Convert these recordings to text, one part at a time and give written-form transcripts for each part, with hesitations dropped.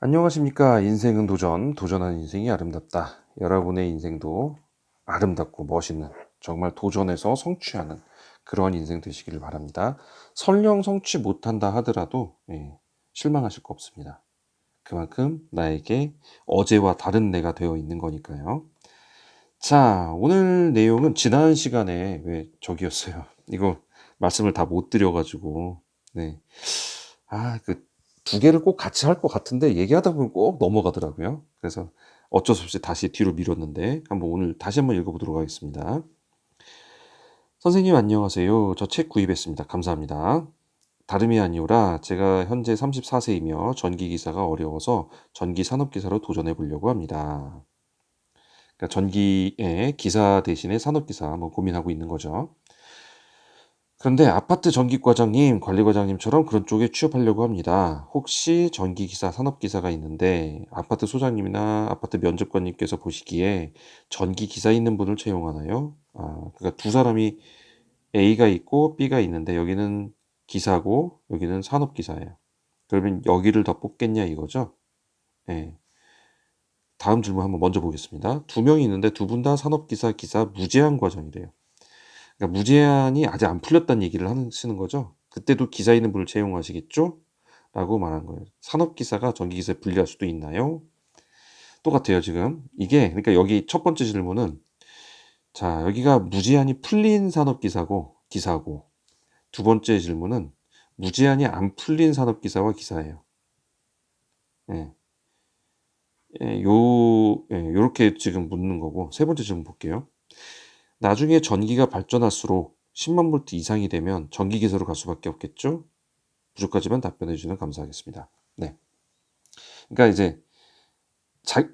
안녕하십니까. 인생은 도전, 도전하는 인생이 아름답다. 여러분의 인생도 아름답고 멋있는, 정말 도전해서 성취하는 그런 인생 되시기를 바랍니다. 설령 성취 못한다 하더라도 실망하실 거 없습니다. 그만큼 나에게 어제와 다른 내가 되어 있는 거니까요. 자, 오늘 내용은 지난 시간에 왜 저기였어요. 이거 말씀을 다 못 드려가지고 네. 그 두 개를 꼭 같이 할 것 같은데 얘기하다 보면 꼭 넘어가더라고요. 그래서 어쩔 수 없이 다시 뒤로 미뤘는데 한번 오늘 다시 한번 읽어보도록 하겠습니다. 선생님 안녕하세요. 저 책 구입했습니다. 감사합니다. 다름이 아니오라 제가 현재 34세이며 전기기사가 어려워서 전기산업기사로 도전해 보려고 합니다. 그러니까 전기의 기사 대신에 산업기사 한번 고민하고 있는 거죠. 그런데 아파트 전기과장님, 관리과장님처럼 그런 쪽에 취업하려고 합니다. 혹시 전기기사, 산업기사가 있는데 아파트 소장님이나 아파트 면접관님께서 보시기에 전기기사 있는 분을 채용하나요? 그러니까 두 사람이 A가 있고 B가 있는데 여기는 기사고 여기는 산업기사예요. 그러면 여기를 더 뽑겠냐 이거죠? 네. 다음 질문 한번 먼저 보겠습니다. 두 명이 있는데 두 분 다 산업기사, 기사 무제한 과정이래요. 그러니까 무제한이 아직 안 풀렸다는 얘기를 하시는 거죠. 그때도 기사 있는 분을 채용하시겠죠? 라고 말한 거예요. 산업기사가 전기기사에 분리할 수도 있나요? 똑같아요, 지금. 이게, 그러니까 여기 첫 번째 질문은, 자, 여기가 무제한이 풀린 산업기사고, 기사고, 두 번째 질문은 무제한이 안 풀린 산업기사와 기사예요. 예. 요렇게 지금 묻는 거고, 세 번째 질문 볼게요. 나중에 전기가 발전할수록 10만 볼트 이상이 되면 전기기사로 갈 수밖에 없겠죠? 부족하지만 답변해 주시면 감사하겠습니다. 네. 그러니까 이제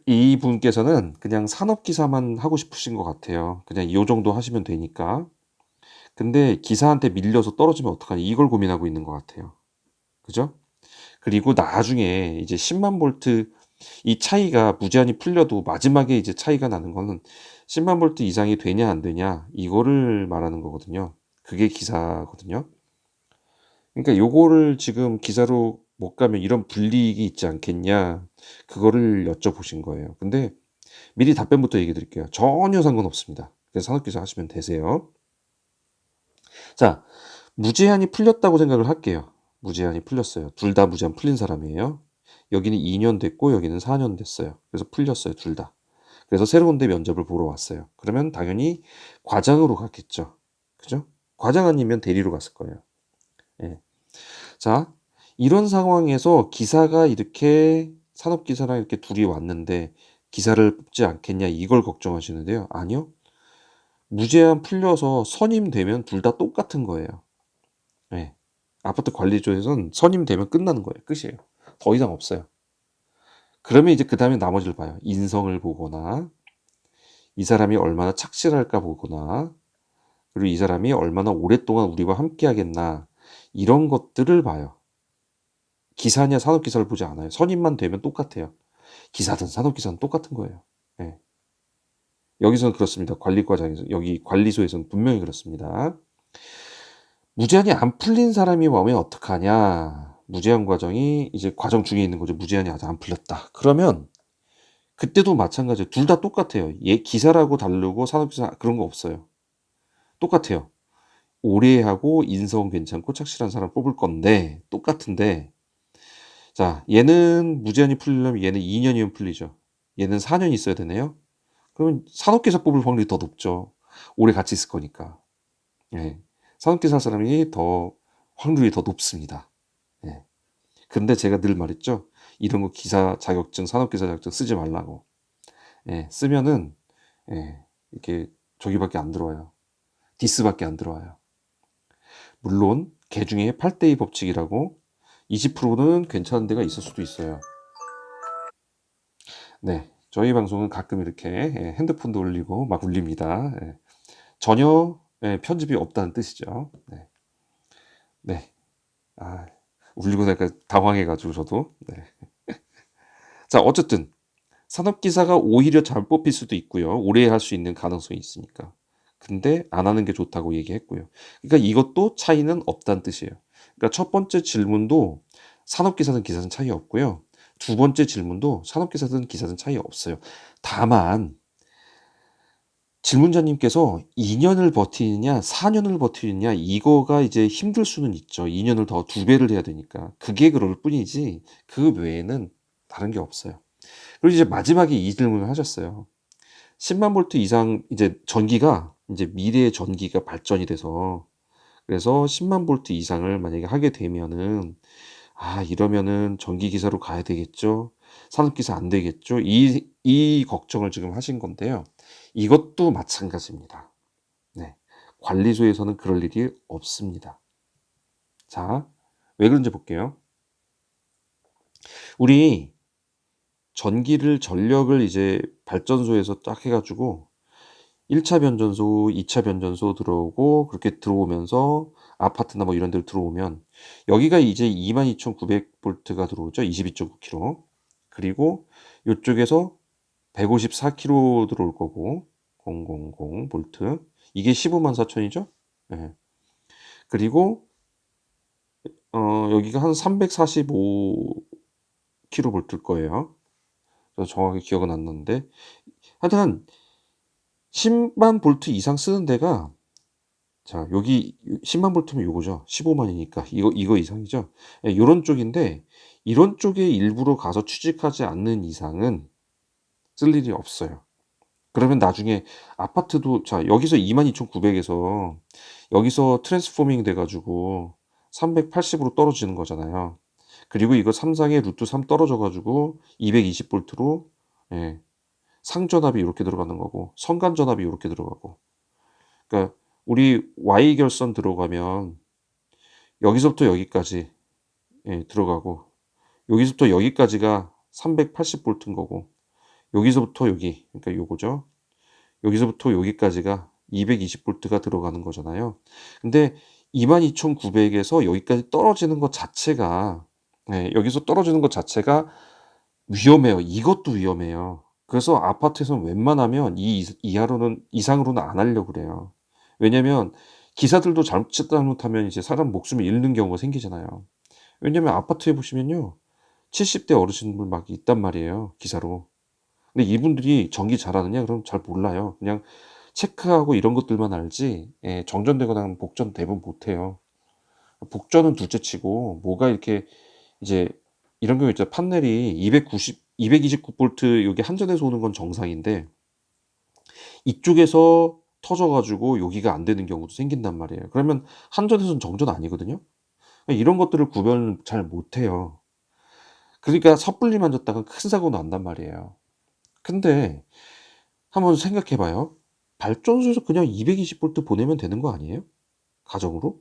이분께서는 그냥 산업기사만 하고 싶으신 것 같아요. 그냥 이 정도 하시면 되니까. 근데 기사한테 밀려서 떨어지면 어떡하니 이걸 고민하고 있는 것 같아요. 그죠? 그리고 나중에 이제 10만 볼트 이 차이가 무제한이 풀려도 마지막에 이제 차이가 나는 거는 10만 볼트 이상이 되냐 안 되냐 이거를 말하는 거거든요. 그게 기사거든요. 그러니까 요거를 지금 기사로 못 가면 이런 불이익이 있지 않겠냐 그거를 여쭤보신 거예요. 근데 미리 답변부터 얘기해 드릴게요. 전혀 상관없습니다. 그래서 산업기사 하시면 되세요. 자, 무제한이 풀렸다고 생각을 할게요. 무제한이 풀렸어요. 둘 다 무제한 풀린 사람이에요. 여기는 2년 됐고 여기는 4년 됐어요. 그래서 풀렸어요. 둘 다. 그래서 새로운 데 면접을 보러 왔어요. 그러면 당연히 과장으로 갔겠죠. 그죠? 과장 아니면 대리로 갔을 거예요. 예. 자, 이런 상황에서 기사가 이렇게 산업기사랑 이렇게 둘이 왔는데 기사를 뽑지 않겠냐 이걸 걱정하시는데요. 아니요. 무제한 풀려서 선임되면 둘 다 똑같은 거예요. 네. 아파트 관리조에선 선임되면 끝나는 거예요. 끝이에요. 더 이상 없어요. 그러면 이제 그 다음에 나머지를 봐요. 인성을 보거나 이 사람이 얼마나 착실할까 보거나 그리고 이 사람이 얼마나 오랫동안 우리와 함께 하겠나 이런 것들을 봐요. 기사냐 산업기사를 보지 않아요. 선임만 되면 똑같아요. 기사든 산업기사는 똑같은 거예요. 네. 여기서는 그렇습니다. 관리과장에서 여기 관리소에서는 분명히 그렇습니다. 무제한이 안 풀린 사람이 오면 어떡하냐. 무제한 과정이 이제 과정 중에 있는 거죠. 무제한이 아직 안 풀렸다. 그러면 그때도 마찬가지예요. 둘 다 똑같아요. 기사라고 다르고 산업기사 그런 거 없어요. 똑같아요. 오래 하고 인성 괜찮고 착실한 사람 뽑을 건데 똑같은데 자 얘는 무제한이 풀리려면 얘는 2년이면 풀리죠. 얘는 4년 있어야 되네요. 그러면 산업기사 뽑을 확률이 더 높죠. 오래 같이 있을 거니까. 예. 산업기사 사람이 더 확률이 더 높습니다. 예. 근데 제가 늘 말했죠. 이런 거 기사 자격증, 산업기사 자격증 쓰지 말라고. 예. 쓰면은 이렇게 저기밖에 안 들어와요. 디스밖에 안 들어와요. 물론 개 중에 8대2 법칙이라고 20%는 괜찮은 데가 있을 수도 있어요. 네. 저희 방송은 가끔 이렇게 핸드폰도 울리고 막 울립니다. 전혀 편집이 없다는 뜻이죠. 네. 네. 울리고 나니까 당황해가지고 저도. 네. 자, 어쨌든 산업기사가 오히려 잘 뽑힐 수도 있고요. 오래 할 수 있는 가능성이 있으니까. 근데 안 하는 게 좋다고 얘기했고요. 그러니까 이것도 차이는 없다는 뜻이에요. 그러니까 첫 번째 질문도 산업기사는 기사는 차이 없고요. 두 번째 질문도 산업기사든 기사든 차이 없어요. 다만 질문자님께서 2년을 버티느냐 4년을 버티느냐 이거가 이제 힘들 수는 있죠. 2년을 더 2배를 해야 되니까. 그게 그럴 뿐이지 그 외에는 다른 게 없어요. 그리고 이제 마지막에 이 질문을 하셨어요. 10만 볼트 이상 이제 전기가 이제 미래의 전기가 발전이 돼서 그래서 10만 볼트 이상을 만약에 하게 되면은 이러면은 전기 기사로 가야 되겠죠. 산업 기사 안 되겠죠. 이 걱정을 지금 하신 건데요. 이것도 마찬가지입니다. 네. 관리소에서는 그럴 일이 없습니다. 자, 왜 그런지 볼게요. 우리 전력을 이제 발전소에서 딱 해가지고 1차 변전소, 2차 변전소 들어오고 그렇게 들어오면서 아파트나 뭐 이런 데로 들어오면 여기가 이제 22,900볼트가 들어오죠. 22.9kV. 그리고 이쪽에서 154kV 들어올 거고 000볼트. 이게 15만 4천이죠. 네. 그리고 여기가 한 345kV일 거예요. 저 정확히 기억은 안 나는데 하여튼 10만 볼트 이상 쓰는 데가 자, 여기 10만 볼트면 요거죠. 15만이니까 이거 이상이죠. 예, 요런 쪽인데 이런 쪽에 일부러 가서 취직하지 않는 이상은 쓸 일이 없어요. 그러면 나중에 아파트도 자, 여기서 22,900에서 여기서 트랜스포밍 돼 가지고 380으로 떨어지는 거잖아요. 그리고 이거 3상에 루트 3 떨어져 가지고 220볼트로 예, 상전압이 이렇게 들어가는 거고 선간전압이 이렇게 들어가고 그러니까 우리 Y결선 들어가면 여기서부터 여기까지 들어가고 여기서부터 여기까지가 380볼트인 거고 여기서부터 여기 그러니까 요거죠. 여기서부터 여기까지가 220볼트가 들어가는 거잖아요. 근데 22,900에서 여기까지 떨어지는 것 자체가 여기서 떨어지는 것 자체가 위험해요. 이것도 위험해요. 그래서 아파트에서는 웬만하면 이상으로는 안 하려고 그래요. 왜냐면 기사들도 잘못하면 이제 사람 목숨을 잃는 경우가 생기잖아요. 왜냐면 아파트에 보시면요. 70대 어르신들 막 있단 말이에요. 기사로. 근데 이분들이 전기 잘하느냐? 그럼 잘 몰라요. 그냥 체크하고 이런 것들만 알지, 정전되거나 하면 복전 대부분 못해요. 복전은 둘째 치고, 뭐가 이렇게, 이제, 이런 경우 있죠. 판넬이 229볼트, 여기 한전에서 오는 건 정상인데, 이쪽에서 터져가지고 여기가 안 되는 경우도 생긴단 말이에요. 그러면 한전에서는 정전 아니거든요. 이런 것들을 구별을 잘 못해요. 그러니까 섣불리 만졌다가 큰 사고 난단 말이에요. 근데 한번 생각해봐요. 발전소에서 그냥 220볼트 보내면 되는 거 아니에요? 가정으로?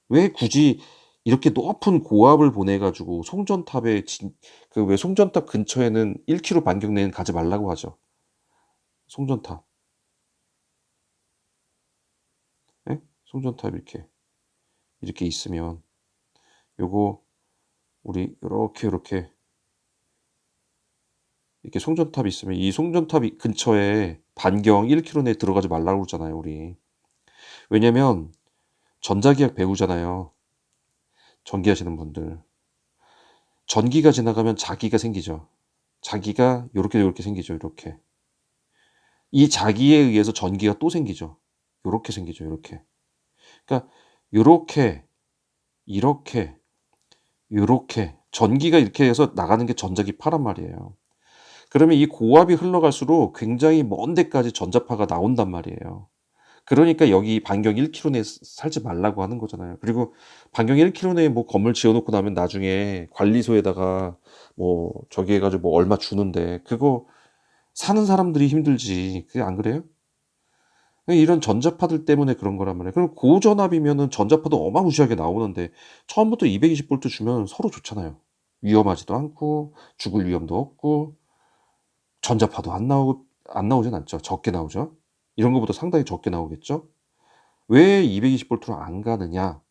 왜 굳이 이렇게 높은 고압을 보내가지고 송전탑에 그 왜 송전탑 근처에는 1km 반경 내는 가지 말라고 하죠. 송전탑. 예? 송전탑 이렇게 있으면 요거 우리 이렇게 송전탑이 있으면 이 송전탑 근처에 반경 1km 내에 들어가지 말라고 그러잖아요, 우리. 왜냐면 전자기학 배우잖아요. 전기하시는 분들. 전기가 지나가면 자기가 생기죠. 자기가 요렇게 생기죠. 요렇게. 이 자기에 의해서 전기가 또 생기죠. 요렇게 생기죠. 요렇게. 그러니까 요렇게, 이렇게, 요렇게 전기가 이렇게 해서 나가는 게 전자기파란 말이에요. 그러면 이 고압이 흘러갈수록 굉장히 먼 데까지 전자파가 나온단 말이에요. 그러니까 여기 반경 1km 내에 살지 말라고 하는 거잖아요. 그리고 반경 1km 내에 뭐 건물 지어놓고 나면 나중에 관리소에다가 뭐 저기 해가지고 뭐 얼마 주는데 그거 사는 사람들이 힘들지. 그게 안 그래요? 이런 전자파들 때문에 그런 거란 말이에요. 그럼 고전압이면은 전자파도 어마무시하게 나오는데 처음부터 220볼트 주면 서로 좋잖아요. 위험하지도 않고 죽을 위험도 없고 전자파도 안 나오진 않죠. 적게 나오죠. 이런 것보다 상당히 적게 나오겠죠. 왜 220볼트로 안 가느냐?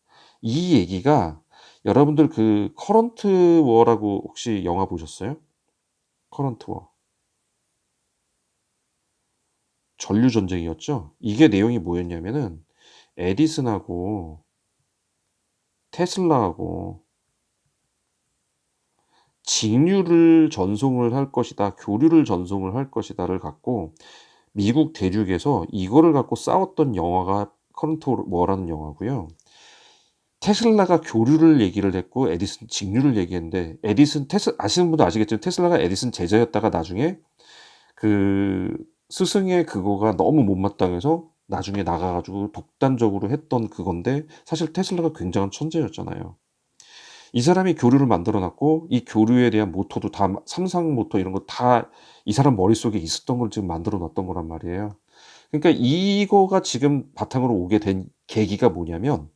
이 얘기가 여러분들 그 커런트 워라고 혹시 영화 보셨어요? 커런트 워. 전류 전쟁이었죠. 이게 내용이 뭐였냐면은 에디슨하고 테슬라하고 직류를 전송을 할 것이다, 교류를 전송을 할 것이다를 갖고 미국 대륙에서 이거를 갖고 싸웠던 영화가 커런트 워라는 영화고요. 테슬라가 교류를 얘기를 했고 에디슨 직류를 얘기했는데, 에디슨 아시는 분도 아시겠지만 테슬라가 에디슨 제자였다가 나중에 그 스승의 그거가 너무 못마땅해서 나중에 나가 가지고 독단적으로 했던 그건데, 사실 테슬라가 굉장한 천재였잖아요. 이 사람이 교류를 만들어 놨고 이 교류에 대한 모터도 다 삼상 모터 이런 거 다 이 사람 머릿속에 있었던 걸 지금 만들어 놨던 거란 말이에요. 그러니까 이거가 지금 바탕으로 오게 된 계기가 뭐냐면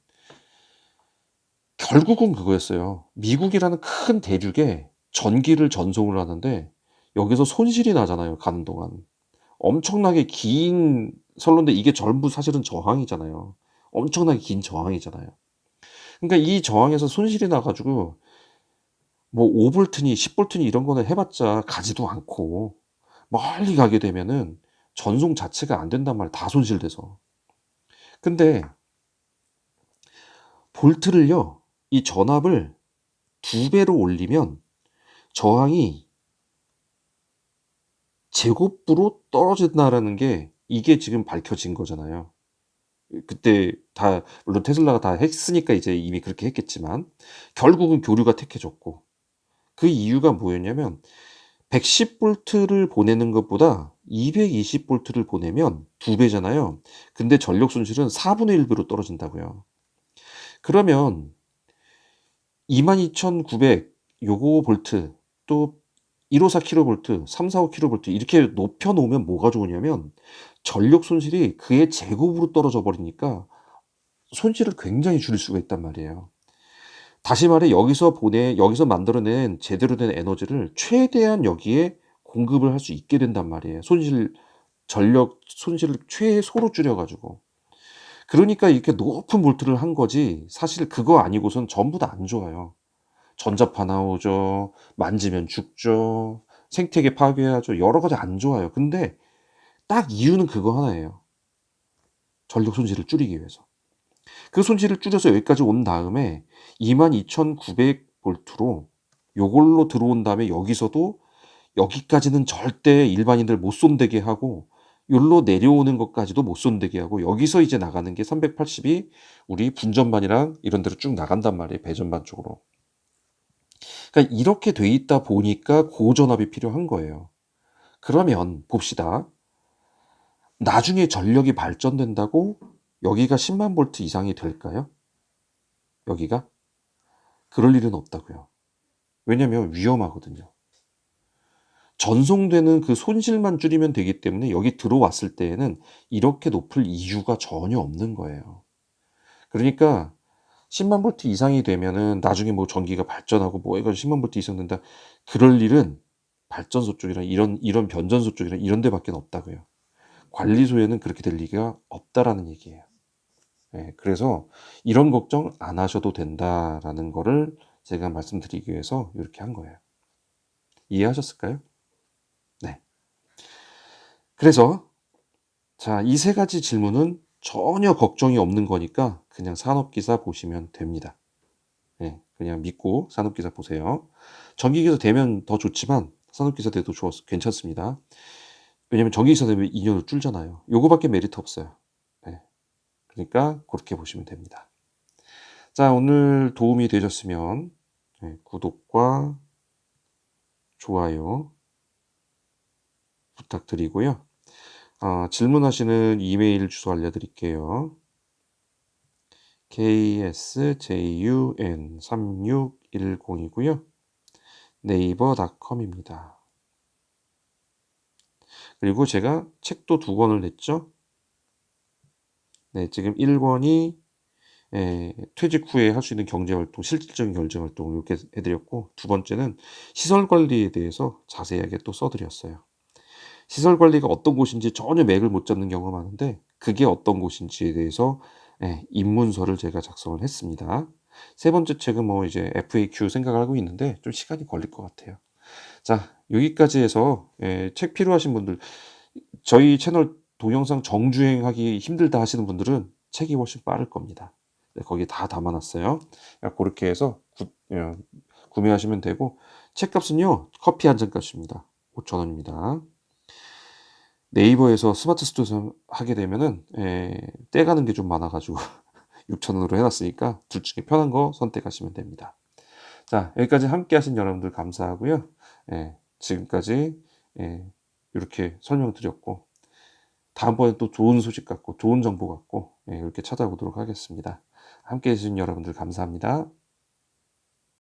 결국은 그거였어요. 미국이라는 큰 대륙에 전기를 전송을 하는데 여기서 손실이 나잖아요, 가는 동안. 엄청나게 긴 선로인데 이게 전부 사실은 저항이잖아요. 엄청나게 긴 저항이잖아요. 그러니까 이 저항에서 손실이 나 가지고 뭐 5볼트니 10볼트니 이런 거는 해봤자 가지도 않고 멀리 가게 되면은 전송 자체가 안 된단 말이에요, 다 손실돼서. 근데 볼트를요, 이 전압을 2배로 올리면 저항이 제곱부로 떨어진다라는 게 이게 지금 밝혀진 거잖아요. 그때 다 물론 테슬라가 다 했으니까 이제 이미 그렇게 했겠지만 결국은 교류가 택해졌고, 그 이유가 뭐였냐면 110볼트를 보내는 것보다 220볼트를 보내면 2배잖아요. 근데 전력 손실은 4분의 1배로 떨어진다고요. 그러면 22,900 요거 볼트, 또 154 킬로볼트, 345 킬로볼트 이렇게 높여 놓으면 뭐가 좋으냐면 전력 손실이 그의 제곱으로 떨어져 버리니까 손실을 굉장히 줄일 수가 있단 말이에요. 다시 말해 여기서 만들어낸 제대로 된 에너지를 최대한 여기에 공급을 할 수 있게 된단 말이에요. 전력 손실을 최소로 줄여 가지고. 그러니까 이렇게 높은 볼트를 한 거지, 사실 그거 아니고선 전부 다 안 좋아요. 전자파 나오죠. 만지면 죽죠. 생태계 파괴하죠. 여러 가지 안 좋아요. 근데 딱 이유는 그거 하나예요. 전력 손실을 줄이기 위해서. 그 손실을 줄여서 여기까지 온 다음에 22,900볼트로 요걸로 들어온 다음에 여기서도 여기까지는 절대 일반인들 못 손대게 하고 요로 내려오는 것까지도 못 손대게 하고 여기서 이제 나가는 게 380이 우리 분전반이랑 이런 데로 쭉 나간단 말이에요, 배전반 쪽으로. 그러니까 이렇게 돼 있다 보니까 고전압이 필요한 거예요. 그러면 봅시다. 나중에 전력이 발전된다고 여기가 10만 볼트 이상이 될까요? 여기가? 그럴 일은 없다고요. 왜냐면 위험하거든요. 전송되는 그 손실만 줄이면 되기 때문에 여기 들어왔을 때에는 이렇게 높을 이유가 전혀 없는 거예요. 그러니까 10만 볼트 이상이 되면은 나중에 뭐 전기가 발전하고 뭐 해가지고 10만 볼트 이상 된다. 그럴 일은 발전소 쪽이나 이런 변전소 쪽이나 이런 데밖에 없다고요. 관리소에는 그렇게 될 리가 없다라는 얘기예요. 예, 그래서 이런 걱정 안 하셔도 된다라는 거를 제가 말씀드리기 위해서 이렇게 한 거예요. 이해하셨을까요? 네. 그래서 자, 이 세 가지 질문은 전혀 걱정이 없는 거니까 그냥 산업기사 보시면 됩니다. 예, 그냥 믿고 산업기사 보세요. 전기기사 되면 더 좋지만 산업기사 돼도 괜찮습니다. 왜냐면 전기기사 되면 2년을 줄잖아요. 요거밖에 메리트 없어요. 예, 그러니까 그렇게 보시면 됩니다. 자, 오늘 도움이 되셨으면 구독과 좋아요 부탁드리고요. 질문하시는 이메일 주소 알려드릴게요. ksjun3610이고요. 네이버닷컴입니다. 그리고 제가 책도 2권을 냈죠. 네, 지금 1권이 퇴직 후에 할 수 있는 경제활동, 실질적인 경제활동 이렇게 해드렸고, 2번째는 시설관리에 대해서 자세하게 또 써드렸어요. 시설관리가 어떤 곳인지 전혀 맥을 못 잡는 경우가 많은데 그게 어떤 곳인지에 대해서 입문서를 제가 작성을 했습니다. 3번째 책은 뭐 이제 FAQ 생각을 하고 있는데 좀 시간이 걸릴 것 같아요. 자, 여기까지 해서 책 필요하신 분들, 저희 채널 동영상 정주행하기 힘들다 하시는 분들은 책이 훨씬 빠를 겁니다. 네, 거기 다 담아놨어요. 그렇게 해서 구매하시면 되고, 책값은요, 커피 한 잔 값입니다. 5,000원입니다. 네이버에서 스마트 스토어 하게 되면은 떼가는 게 좀 많아가지고 6,000원으로 해놨으니까 둘 중에 편한 거 선택하시면 됩니다. 자, 여기까지 함께 하신 여러분들 감사하고요. 지금까지 이렇게 설명드렸고, 다음번에 또 좋은 소식 갖고, 좋은 정보 갖고, 이렇게 찾아오도록 하겠습니다. 함께 해주신 여러분들 감사합니다.